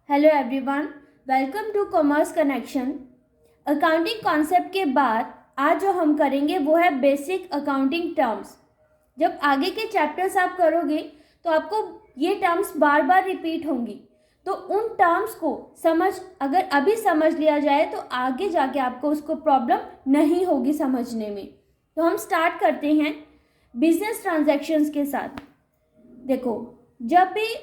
Hello everyone, welcome to commerce connection. Accounting concept के बाद आज जो हम करेंगे वो है बेसिक अकाउंटिंग टर्म्स। जब आगे के चैप्टर्स आप करोगे तो आपको ये टर्म्स बार बार रिपीट होंगी, तो उन टर्म्स को अगर अभी समझ लिया जाए तो आगे जाके आपको उसको प्रॉब्लम नहीं होगी समझने में। तो हम स्टार्ट करते हैं बिजनेस ट्रांजैक्शंस के साथ। देखो, जब भी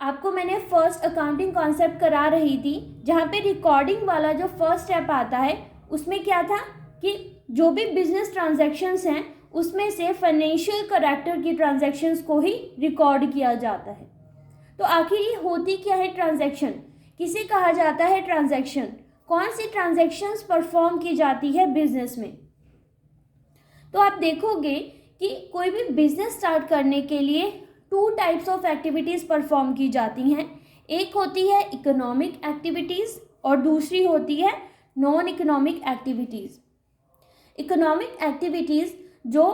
आपको मैंने फर्स्ट अकाउंटिंग कॉन्सेप्ट करा रही थी, जहाँ पे रिकॉर्डिंग वाला जो फर्स्ट स्टेप आता है उसमें क्या था कि जो भी बिजनेस ट्रांजैक्शंस हैं उसमें से फाइनेंशियल कैरेक्टर की ट्रांजैक्शंस को ही रिकॉर्ड किया जाता है। तो आखिर ये होती क्या है ट्रांजैक्शन, किसे कहा जाता है ट्रांजैक्शन, कौन सी ट्रांजैक्शंस परफॉर्म की जाती है बिजनेस में। तो आप देखोगे कि कोई भी बिजनेस स्टार्ट करने के लिए two types of activities perform की जाती हैं। एक होती है इकोनॉमिक एक्टिविटीज़ और दूसरी होती है non economic activities. Economic activities जो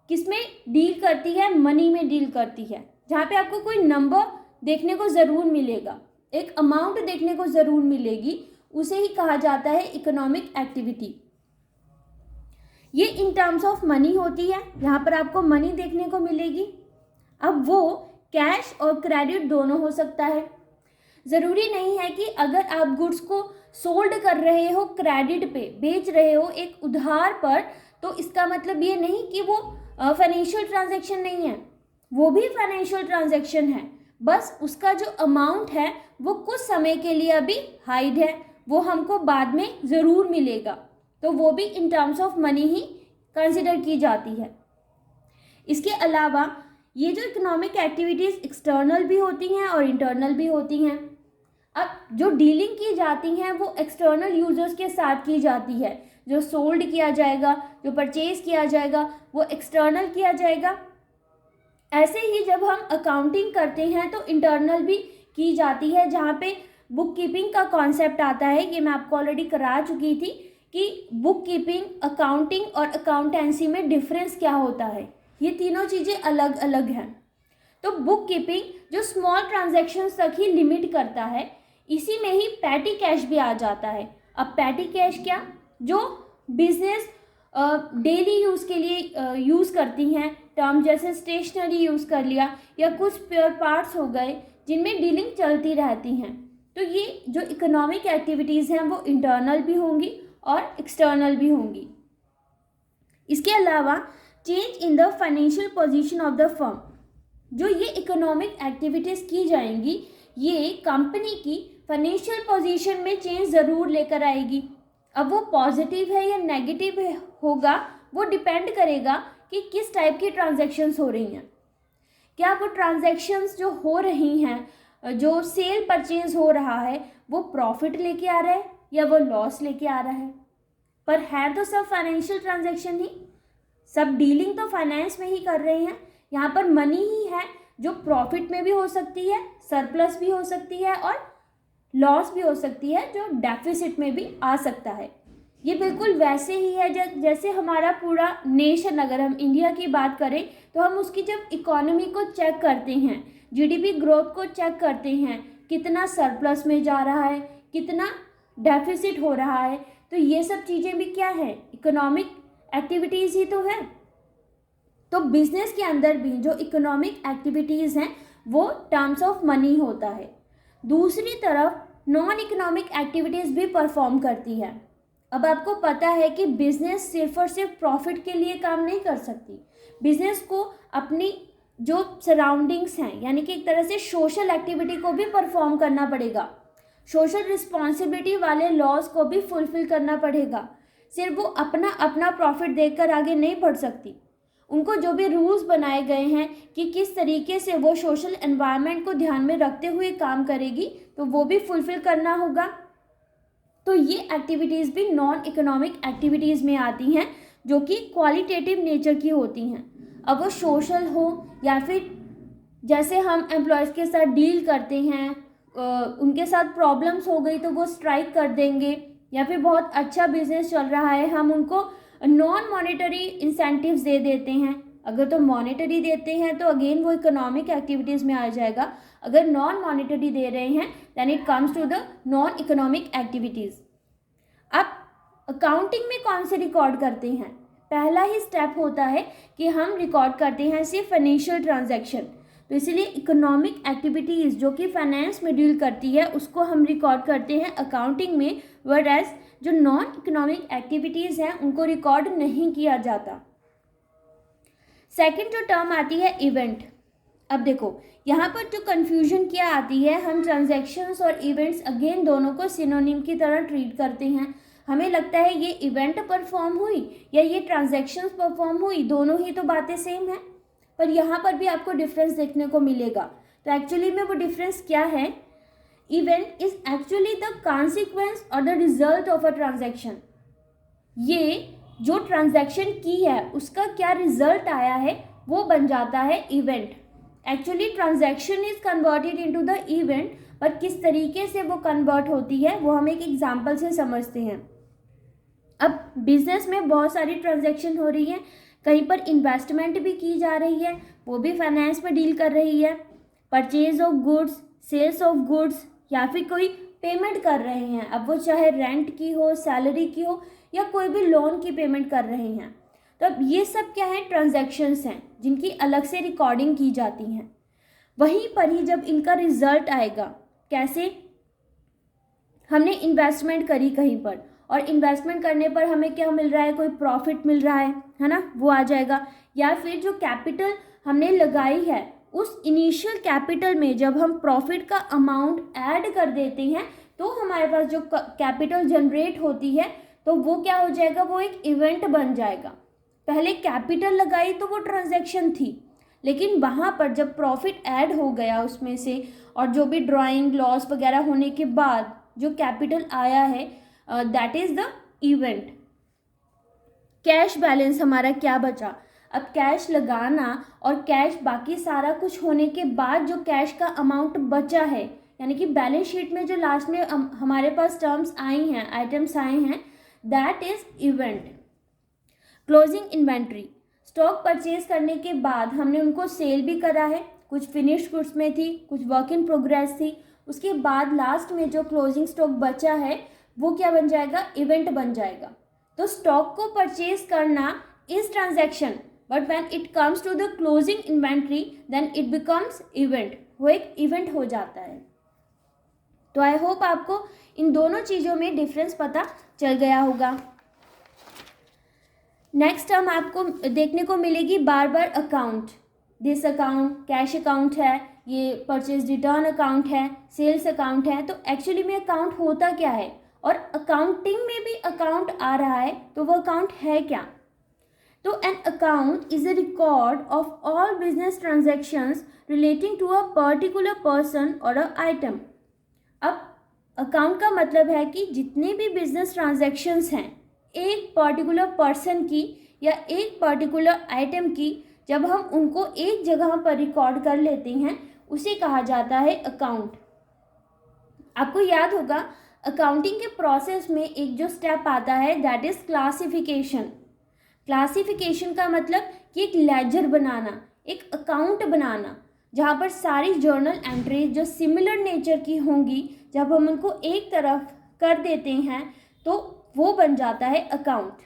किसमें डील करती है, मनी में डील करती है, जहाँ पे आपको कोई नंबर देखने को ज़रूर मिलेगा, एक अमाउंट देखने को ज़रूर मिलेगी, उसे ही कहा जाता है इकोनॉमिक एक्टिविटी। ये इन टर्म्स ऑफ मनी होती है, यहाँ पर आपको मनी देखने को मिलेगी। अब वो कैश और क्रेडिट दोनों हो सकता है। ज़रूरी नहीं है कि अगर आप गुड्स को सोल्ड कर रहे हो, क्रेडिट पे बेच रहे हो एक उधार पर, तो इसका मतलब ये नहीं कि वो फाइनेंशियल ट्रांजैक्शन नहीं है, वो भी फाइनेंशियल ट्रांजैक्शन है। बस उसका जो अमाउंट है वो कुछ समय के लिए अभी हाइड है, वो हमको बाद में ज़रूर मिलेगा, तो वो भी in terms of money he consider की जाती है। इसके अलावा ये जो इकोनॉमिक एक्टिविटीज़ एक्सटर्नल भी होती हैं और इंटरनल भी होती हैं। अब जो डीलिंग की जाती हैं वो एक्सटर्नल यूजर्स के साथ की जाती है, जो सोल्ड किया जाएगा, जो परचेज किया जाएगा वो एक्सटर्नल किया जाएगा। ऐसे ही जब हम अकाउंटिंग करते हैं तो इंटरनल भी की जाती है, जहाँ पे बुक कीपिंग का कॉन्सेप्ट आता है। ये मैं आपको ऑलरेडी करा चुकी थी कि बुक कीपिंग, अकाउंटिंग और अकाउंटेंसी में डिफरेंस क्या होता है। ये तीनों चीज़ें अलग अलग हैं। तो बुक कीपिंग जो स्मॉल ट्रांजैक्शंस तक ही लिमिट करता है, इसी में ही पैटी कैश भी आ जाता है। अब पैटी कैश क्या, जो बिजनेस डेली यूज़ के लिए यूज़ करती हैं, टर्म जैसे स्टेशनरी यूज़ कर लिया या कुछ स्पेयर पार्ट्स हो गए जिनमें डीलिंग चलती रहती हैं। तो ये जो इकोनॉमिक एक्टिविटीज़ हैं वो इंटरनल भी होंगी और एक्सटर्नल भी होंगी। इसके अलावा change in the financial position of the firm, जो ये इकोनॉमिक एक्टिविटीज़ की जाएंगी ये कंपनी की फाइनेंशियल पोजीशन में चेंज ज़रूर लेकर आएगी। अब वो पॉजिटिव है या नेगेटिव होगा वो डिपेंड करेगा कि किस टाइप की ट्रांजैक्शंस हो रही हैं। क्या वो ट्रांजैक्शंस जो हो रही हैं, जो सेल परचेज हो रहा है, वो प्रॉफिट लेके आ रहा है या वो लॉस लेके आ रहा है। पर है तो सब फाइनेंशियल ट्रांजैक्शन ही, सब डीलिंग तो फाइनेंस में ही कर रहे हैं। यहाँ पर मनी ही है जो प्रॉफिट में भी हो सकती है, सरप्लस भी हो सकती है और लॉस भी हो सकती है, जो डेफिसिट में भी आ सकता है। ये बिल्कुल वैसे ही है जैसे हमारा पूरा नेशन, अगर हम इंडिया की बात करें तो हम उसकी जब इकोनॉमी को चेक करते हैं, जीडीपी ग्रोथ को चेक करते हैं, कितना सरप्लस में जा रहा है, कितना डेफिसिट हो रहा है, तो ये सब चीज़ें भी क्या है, इकोनॉमिक एक्टिविटीज़ ही तो है। तो बिजनेस के अंदर भी जो इकोनॉमिक एक्टिविटीज़ हैं वो टर्म्स ऑफ मनी होता है। दूसरी तरफ नॉन इकोनॉमिक एक्टिविटीज़ भी परफॉर्म करती है। अब आपको पता है कि बिजनेस सिर्फ और सिर्फ प्रॉफिट के लिए काम नहीं कर सकती। बिजनेस को अपनी जो सराउंडिंग्स हैं, यानी कि एक तरह से सोशल एक्टिविटी को भी परफॉर्म करना पड़ेगा, सोशल रिस्पॉन्सिबिलिटी वाले लॉज को भी फुलफिल करना पड़ेगा। सिर्फ वो अपना अपना प्रॉफिट देखकर आगे नहीं बढ़ सकती। उनको जो भी रूल्स बनाए गए हैं कि किस तरीके से वो सोशल एनवायरनमेंट को ध्यान में रखते हुए काम करेगी, तो वो भी फुलफिल करना होगा। तो ये एक्टिविटीज़ भी नॉन इकोनॉमिक एक्टिविटीज़ में आती हैं, जो कि क्वालिटेटिव नेचर की होती हैं। अब वो सोशल हो या फिर जैसे हम एम्प्लॉयज़ के साथ डील करते हैं, उनके साथ प्रॉब्लम्स हो गई तो वो स्ट्राइक कर देंगे, या फिर बहुत अच्छा बिजनेस चल रहा है हम उनको नॉन मॉनेटरी इंसेंटिव्स दे देते हैं, अगर तो मॉनेटरी देते हैं तो अगेन वो इकोनॉमिक एक्टिविटीज़ में आ जाएगा। अगर नॉन मॉनेटरी दे रहे हैं then it comes to the non economic activities. अब अकाउंटिंग में कौन से रिकॉर्ड करते हैं? पहला ही स्टेप होता है कि हम रिकॉर्ड करते हैं सिर्फ फाइनेंशियल ट्रांजैक्शन। तो इसीलिए इकोनॉमिक एक्टिविटीज़ जो कि फाइनेंस में डील करती है उसको हम रिकॉर्ड करते हैं अकाउंटिंग में, व्हेयरएज जो नॉन इकोनॉमिक एक्टिविटीज़ हैं उनको रिकॉर्ड नहीं किया जाता। सेकंड जो टर्म आती है इवेंट। अब देखो यहाँ पर जो कन्फ्यूजन क्या आती है, हम ट्रांजैक्शंस और इवेंट्स अगेन दोनों को सिनोनिम की तरह ट्रीट करते हैं। हमें लगता है ये इवेंट परफॉर्म हुई या ये ट्रांजैक्शंस परफॉर्म हुई, दोनों ही तो बातें सेम हैं, पर यहाँ पर भी आपको डिफरेंस देखने को मिलेगा। तो एक्चुअली में वो डिफरेंस क्या है? Event is actually the consequence और the result of a transaction. ये जो ट्रांजैक्शन की है उसका क्या रिजल्ट आया है वो बन जाता है event. Actually transaction is converted into the event, पर किस तरीके से वो कन्वर्ट होती है वो हम एक एग्जाम्पल से समझते हैं। अब बिजनेस में बहुत सारी ट्रांजैक्शन हो रही है, कहीं पर इन्वेस्टमेंट भी की जा रही है, वो भी फाइनेंस में डील कर रही है। Purchase of goods, sales of goods, या फिर कोई पेमेंट कर रहे हैं, अब वो चाहे रेंट की हो, सैलरी की हो, या कोई भी लोन की पेमेंट कर रहे हैं। तो अब ये सब क्या है? ट्रांजैक्शंस हैं जिनकी अलग से रिकॉर्डिंग की जाती हैं। वहीं पर ही जब इनका रिजल्ट आएगा, कैसे? हमने इन्वेस्टमेंट करी कहीं पर और इन्वेस्टमेंट करने पर हमें क्या मिल रहा है? कोई प्रॉफिट मिल रहा है ना, वो आ जाएगा। या फिर जो कैपिटल हमने लगाई है उस इनिशियल कैपिटल में जब हम प्रॉफिट का अमाउंट ऐड कर देते हैं तो हमारे पास जो कैपिटल जनरेट होती है तो वो क्या हो जाएगा? वो एक इवेंट बन जाएगा। पहले कैपिटल लगाई तो वो ट्रांजैक्शन थी, लेकिन वहाँ पर जब प्रॉफिट ऐड हो गया उसमें से और जो भी ड्राइंग लॉस वगैरह होने के बाद जो कैपिटल आया है that is the event. Cash balance हमारा क्या बचा? अब कैश लगाना और कैश बाकी सारा कुछ होने के बाद जो कैश का अमाउंट बचा है, यानी कि बैलेंस शीट में जो लास्ट में हमारे पास टर्म्स आई हैं, आइटम्स आए हैं, that is event. Closing inventory, stock purchase करने के बाद हमने उनको सेल भी करा है, कुछ फिनिश्ड गुड्स में थी, कुछ वर्क इन प्रोग्रेस थी, उसके बाद लास्ट में जो क्लोजिंग स्टॉक बचा है वो क्या बन जाएगा? इवेंट बन जाएगा। तो स्टॉक को परचेज करना is transaction, but when it comes to the closing inventory then it becomes event, वो एक इवेंट हो जाता है। तो आई होप आपको इन दोनों चीज़ों में डिफरेंस पता चल गया होगा। नेक्स्ट हम आपको देखने को मिलेगी बार बार account. This account cash account है, ये परचेज रिटर्न अकाउंट है, सेल्स अकाउंट है। तो एक्चुअली में अकाउंट होता क्या है? और अकाउंटिंग में भी अकाउंट आ रहा है तो वो अकाउंट है क्या? तो an account is a record of all business transactions relating to a particular person और अ आइटम। अब अकाउंट का मतलब है कि जितने भी बिजनेस ट्रांजैक्शंस हैं एक पर्टिकुलर पर्सन की या एक पर्टिकुलर आइटम की, जब हम उनको एक जगह पर रिकॉर्ड कर लेते हैं उसे कहा जाता है अकाउंट। आपको याद होगा अकाउंटिंग के प्रोसेस में एक जो स्टेप आता है दैट इज क्लासिफिकेशन। क्लासिफिकेशन का मतलब कि एक लेजर बनाना, एक अकाउंट बनाना, जहाँ पर सारी जर्नल एंट्रीज जो सिमिलर नेचर की होंगी जब हम उनको एक तरफ कर देते हैं तो वो बन जाता है अकाउंट।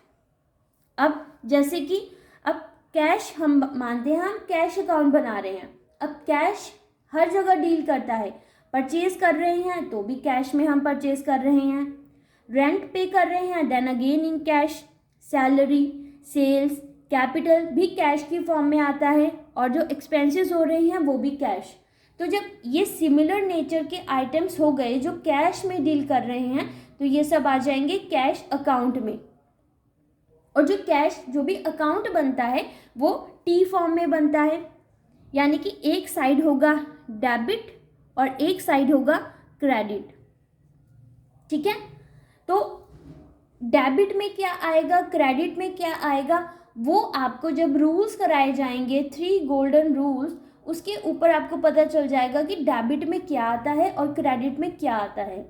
अब जैसे कि अब कैश हम मानते हैं हम कैश अकाउंट बना रहे हैं। अब कैश हर जगह डील करता है, परचेज कर रहे हैं तो भी कैश में हम परचेज कर रहे हैं, रेंट पे कर रहे हैं then again in cash, salary, sales, capital भी कैश की फॉर्म में आता है, और जो एक्सपेंसेस हो रहे हैं वो भी कैश। तो जब ये सिमिलर नेचर के आइटम्स हो गए जो कैश में डील कर रहे हैं तो ये सब आ जाएंगे कैश अकाउंट में। और जो कैश जो भी अकाउंट बनता है वो टी फॉर्म में बनता है, यानी कि एक साइड होगा डेबिट और एक साइड होगा क्रेडिट। ठीक है, तो डेबिट में क्या आएगा, क्रेडिट में क्या आएगा, वो आपको जब रूल्स कराए जाएंगे 3 गोल्डन रूल्स, उसके ऊपर आपको पता चल जाएगा कि डेबिट में क्या आता है और क्रेडिट में क्या आता है।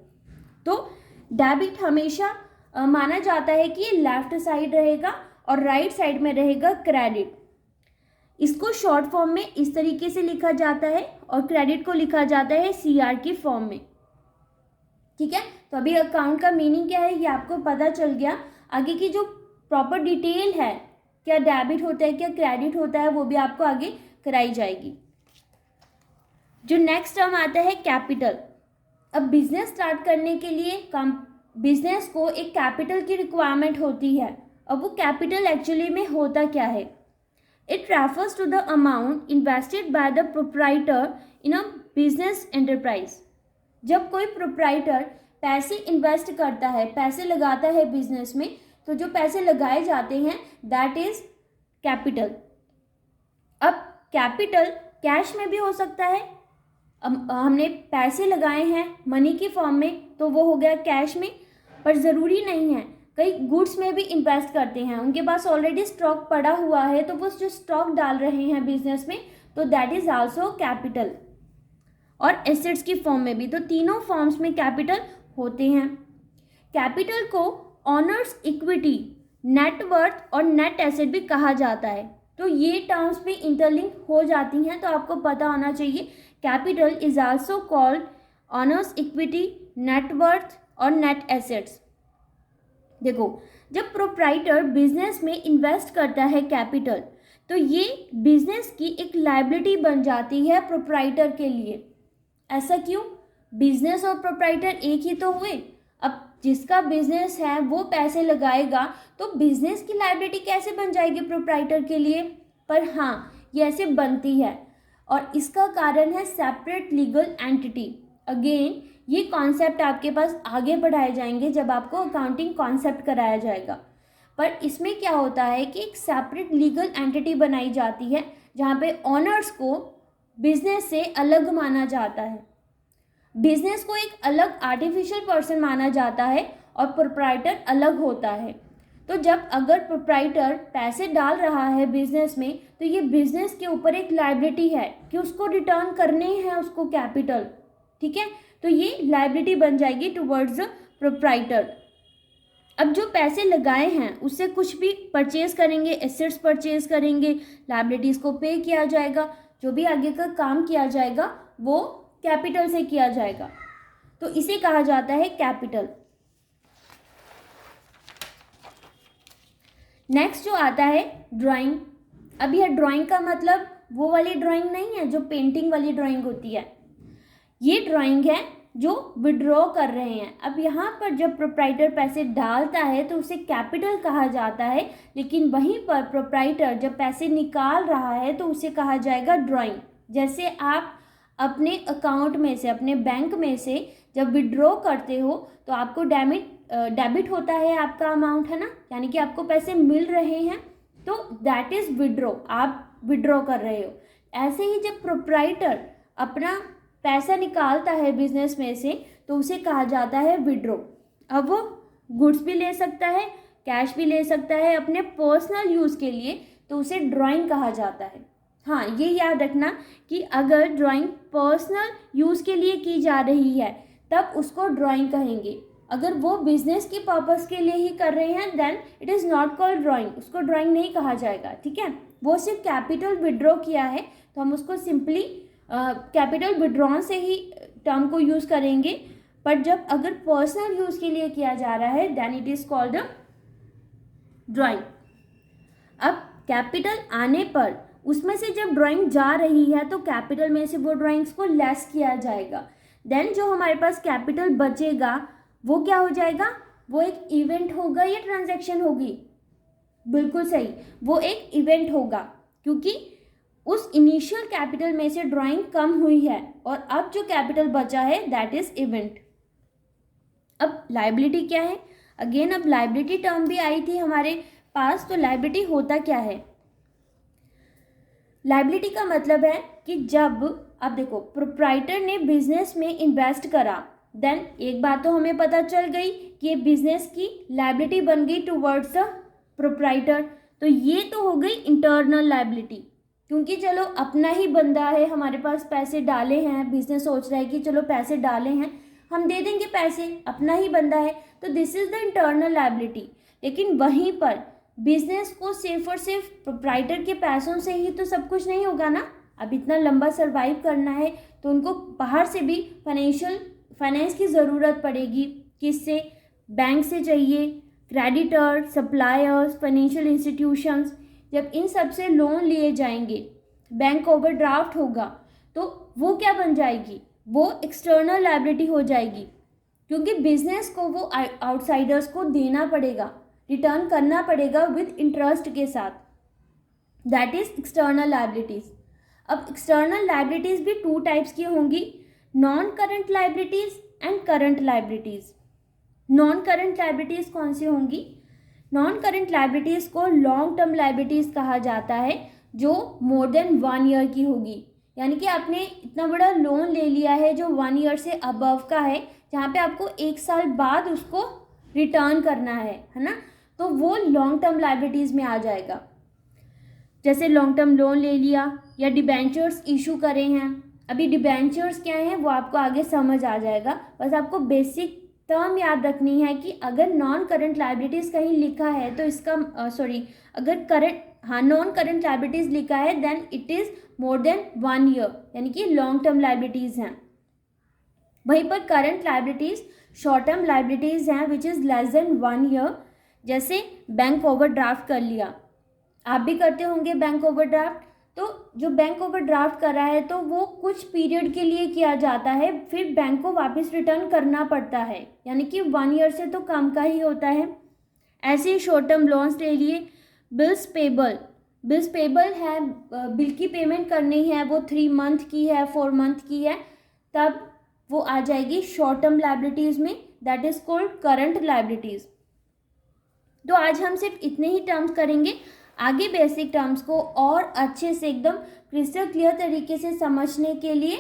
तो डेबिट हमेशा माना जाता है कि ये लेफ्ट साइड रहेगा और राइट साइड में रहेगा क्रेडिट। इसको शॉर्ट फॉर्म में इस तरीके से लिखा जाता है और क्रेडिट को लिखा जाता है CR की फॉर्म में। ठीक है, तो अभी अकाउंट का मीनिंग क्या है ये आपको पता चल गया। आगे की जो प्रॉपर डिटेल है, क्या डेबिट होता है क्या क्रेडिट होता है, वो भी आपको आगे कराई जाएगी। जो नेक्स्ट टर्म आता है कैपिटल। अब बिजनेस स्टार्ट करने के लिए बिजनेस को एक कैपिटल की रिक्वायरमेंट होती है। अब वो कैपिटल एक्चुअली में होता क्या है? It refers to the amount invested by the proprietor in a business enterprise. जब कोई प्रोप्राइटर पैसे इन्वेस्ट करता है, पैसे लगाता है बिजनेस में, तो जो पैसे लगाए जाते हैं दैट इज कैपिटल। अब कैपिटल कैश में भी हो सकता है। हमने पैसे लगाए हैं मनी की फॉर्म में तो वो हो गया कैश में, पर ज़रूरी नहीं है। कई गुड्स में भी इन्वेस्ट करते हैं, उनके पास ऑलरेडी स्टॉक पड़ा हुआ है तो वो जो स्टॉक डाल रहे हैं बिजनेस में, तो दैट इज आल्सो कैपिटल। और एसेट्स की फॉर्म में भी, तो तीनों फॉर्म्स में कैपिटल होते हैं। कैपिटल को ऑनर्स इक्विटी, नेटवर्थ और नेट एसेट भी कहा जाता है। तो ये टर्म्स भी इंटरलिंक हो जाती हैं, तो आपको पता होना चाहिए capital is also called honours equity, net worth और नेट एसेट्स। देखो, जब प्रोप्राइटर बिजनेस में इन्वेस्ट करता है कैपिटल, तो ये बिजनेस की एक लायबिलिटी बन जाती है प्रोप्राइटर के लिए। ऐसा क्यों? बिजनेस और प्रोप्राइटर एक ही तो हुए। अब जिसका बिजनेस है वो पैसे लगाएगा तो बिजनेस की लायबिलिटी कैसे बन जाएगी प्रोप्राइटर के लिए? पर हाँ, ये ऐसे बनती है और इसका कारण है सेपरेट लीगल एंटिटी। अगेन ये कॉन्सेप्ट आपके पास आगे बढ़ाए जाएंगे जब आपको अकाउंटिंग कॉन्सेप्ट कराया जाएगा। पर इसमें क्या होता है कि एक सेपरेट लीगल एंटिटी बनाई जाती है जहाँ पे ऑनर्स को बिजनेस से अलग माना जाता है, बिजनेस को एक अलग आर्टिफिशियल पर्सन माना जाता है और प्रोप्राइटर अलग होता है। तो जब अगर प्रोप्राइटर पैसे डाल रहा है बिजनेस में, तो ये बिजनेस के ऊपर एक लायबिलिटी है कि उसको रिटर्न करने हैं उसको कैपिटल। ठीक है, तो ये लायबिलिटी बन जाएगी टुवर्ड्स द प्रोप्राइटर। अब जो पैसे लगाए हैं उससे कुछ भी परचेज करेंगे, एसेट्स परचेज करेंगे, लायबिलिटीज़ को पे किया जाएगा, जो भी आगे का काम किया जाएगा वो कैपिटल से किया जाएगा, तो इसे कहा जाता है कैपिटल। नेक्स्ट जो आता है ड्राइंग। अब यह ड्राइंग का मतलब वो वाली ड्राइंग नहीं है जो पेंटिंग वाली ड्राइंग होती है, ये ड्राइंग है जो विड्रॉ कर रहे हैं। अब यहाँ पर जब प्रोप्राइटर पैसे डालता है तो उसे कैपिटल कहा जाता है, लेकिन वहीं पर प्रोप्राइटर जब पैसे निकाल रहा है तो उसे कहा जाएगा ड्राइंग। जैसे आप अपने अकाउंट में से, अपने बैंक में से जब विड्रॉ करते हो तो आपको डेबिट होता है आपका अमाउंट, है ना, यानी कि आपको पैसे मिल रहे हैं, तो दैट इज़ विड्रॉ, आप विड्रॉ कर रहे हो। ऐसे ही जब प्रोप्राइटर अपना पैसा निकालता है बिजनेस में से तो उसे कहा जाता है विड्रॉ। अब वो गुड्स भी ले सकता है, कैश भी ले सकता है अपने पर्सनल यूज़ के लिए, तो उसे ड्राइंग कहा जाता है। हाँ, ये याद रखना कि अगर ड्राइंग पर्सनल यूज़ के लिए की जा रही है तब उसको ड्राइंग कहेंगे। अगर वो बिजनेस की पर्पस के लिए ही कर रहे हैं then it is not called drawing, उसको ड्राइंग नहीं कहा जाएगा। ठीक है, वो सिर्फ कैपिटल विड्रॉ किया है तो हम उसको सिंपली कैपिटल विड्रॉन से ही टर्म को यूज़ करेंगे, पर जब अगर पर्सनल यूज़ के लिए किया जा रहा है then it is called drawing. अब कैपिटल आने पर उसमें से जब ड्राइंग जा रही है तो कैपिटल में से वो ड्राइंग्स को लेस किया जाएगा, देन जो हमारे पास कैपिटल बचेगा वो क्या हो जाएगा? वो एक इवेंट होगा या ट्रांजैक्शन होगी? बिल्कुल सही, वो एक इवेंट होगा, क्योंकि उस इनिशियल कैपिटल में से ड्राइंग कम हुई है और अब जो कैपिटल बचा है दैट इज इवेंट। अब लायबिलिटी क्या है? अगेन अब लायबिलिटी टर्म भी आई थी हमारे पास, तो लायबिलिटी होता क्या है? लायबिलिटी का मतलब है कि जब, अब देखो, प्रोप्राइटर ने बिजनेस में इन्वेस्ट करा, देन एक बात तो हमें पता चल गई कि ये बिजनेस की लायबिलिटी बन गई टुवर्ड्स द प्रोप्राइटर, तो ये तो हो गई इंटरनल लायबिलिटी, क्योंकि चलो अपना ही बंदा है, हमारे पास पैसे डाले हैं, बिजनेस सोच रहा है कि चलो पैसे डाले हैं हम दे देंगे पैसे, अपना ही बंदा है, तो this is the internal liability. लेकिन वहीं पर बिजनेस को सिर्फ और सिर्फ प्रोप्राइटर के पैसों से ही तो सब कुछ नहीं होगा ना। अब इतना लंबा सरवाइव करना है तो उनको बाहर से भी फाइनेंस की ज़रूरत पड़ेगी। किससे? बैंक से चाहिए, क्रेडिटर, सप्लायर्स, फाइनेंशियल इंस्टीट्यूशंस। जब इन सब से लोन लिए जाएंगे, बैंक ओवरड्राफ्ट होगा, तो वो क्या बन जाएगी? वो एक्सटर्नल लायबिलिटी हो जाएगी, क्योंकि बिजनेस को वो आउटसाइडर्स को देना पड़ेगा, रिटर्न करना पड़ेगा विद इंटरेस्ट के साथ। That is external liabilities. अब एक्सटर्नल लायबिलिटीज भी 2 टाइप्स की होंगी, non current liabilities and current liabilities. Non current liabilities कौन सी होंगी? नॉन करंट लायबिलिटीज को लॉन्ग टर्म लायबिलिटीज कहा जाता है, जो मोर देन 1 ईयर की होगी। यानी कि आपने इतना बड़ा लोन ले लिया है जो 1 ईयर से अबव का है, जहाँ पे आपको 1 साल बाद उसको रिटर्न करना है ना, तो वो लॉन्ग टर्म लायबिलिटीज़ में आ जाएगा। जैसे लॉन्ग टर्म लोन ले लिया या डिबेंचर्स इशू करे हैं। अभी डिबेंचर्स क्या हैं वो आपको आगे समझ आ जाएगा, बस आपको बेसिक टर्म याद रखनी है कि अगर नॉन करंट लायबिलिटीज़ कहीं लिखा है तो इसका अगर नॉन करंट लायबिलिटीज़ लिखा है then it is more than 1 year, यानी कि लॉन्ग टर्म लायबिलिटीज़ हैं। वहीं पर current liabilities short term liabilities हैं which is less than 1 year. जैसे बैंक ओवरड्राफ्ट कर लिया, आप भी करते होंगे बैंक ओवरड्राफ्ट। तो जो बैंक ओवरड्राफ्ट कर रहा है तो वो कुछ पीरियड के लिए किया जाता है, फिर बैंक को वापस रिटर्न करना पड़ता है, यानी कि 1 ईयर से तो कम का ही होता है। ऐसे ही शॉर्ट टर्म लोन्स ले लिए। बिल्स पेबल है, बिल की पेमेंट करनी है, वो 3 मंथ की है, 4 मंथ की है, तब वो आ जाएगी शॉर्ट टर्म लायबिलिटीज़ में, that is called current liabilities. तो आज हम सिर्फ इतने ही टर्म्स करेंगे। आगे बेसिक टर्म्स को और अच्छे से एकदम क्रिस्टल क्लियर तरीके से समझने के लिए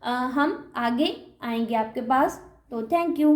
हम आगे आएंगे आपके पास। तो थैंक यू।